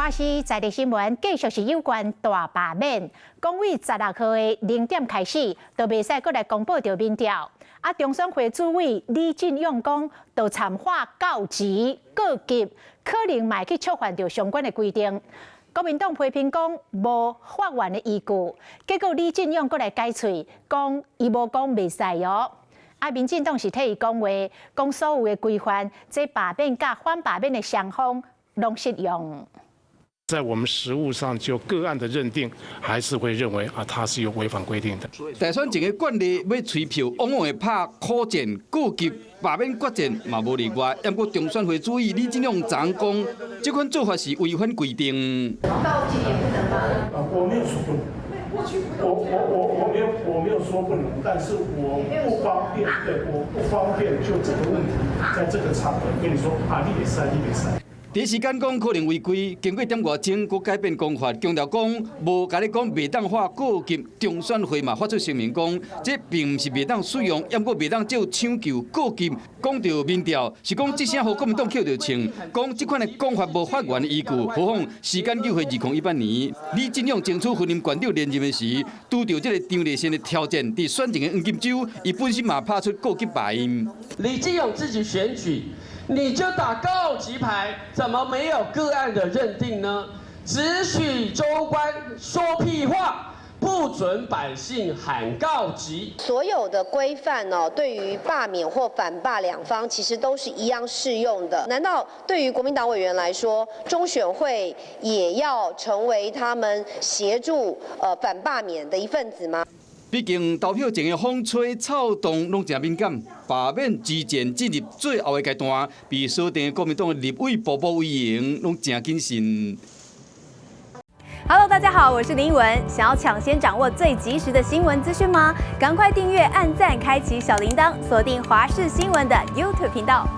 花西在地新闻继续是有关大罢免，讲为16号的0点开始，就袂使搁来公布着民调。啊，中选会主委李进勇讲，就参化告急告急，可能嘛去触犯着相关的规定。国民党批评讲无法院的依据，结果李进勇搁来解喙，讲伊无讲袂使哦。啊，民进党是替伊讲话，讲所有的规范，这罢免甲反罢免的双方拢适用。在我们实务上，就个案的认定，还是会认为它是有违反规定的。大选前的惯例，要吹票，往往会拍苦战、告急、罢免决战，嘛无例外。不过中选会主委李进勇昨讲，这款做法是违反规定。告急也不能吗？我没有说不能。我没有说不能，但是我不方便，对，我不方便就这个问题，在这个场合跟你说你袂使，你袂使。第一时间讲可能违规，经过点外钟，佮改变讲法，强调讲无甲你讲袂当化告急，中选会嘛发出声明讲，这并毋是袂当使用，也毋过袂当照抢救告急。讲到民调，是讲这声互国民党扣着枪，讲这款的讲法无法院的依据。何况时间又是2018年，李进勇争取婚姻馆长连任的时，拄到这个张立宪的挑战，伫选前的黄金周，伊本身嘛拍出告急罢音。李进勇自己选举。你就打告急牌，怎么没有个案的认定呢？只许州官说屁话，不准百姓喊告急。所有的规范对于罢免或反罢两方其实都是一样适用的。难道对于国民党委员来说，中选会也要成为他们协助反罢免的一份子吗？毕竟投票前的风吹草动拢真敏感，罢免之前进入最后的阶段，比锁定国民党的立委步步为营，拢真谨慎。Hello， 大家好，我是林依文。想要抢先掌握最及时的新闻资讯吗？赶快订阅、按赞、开启小铃铛，锁定华视新闻的 YouTube 频道。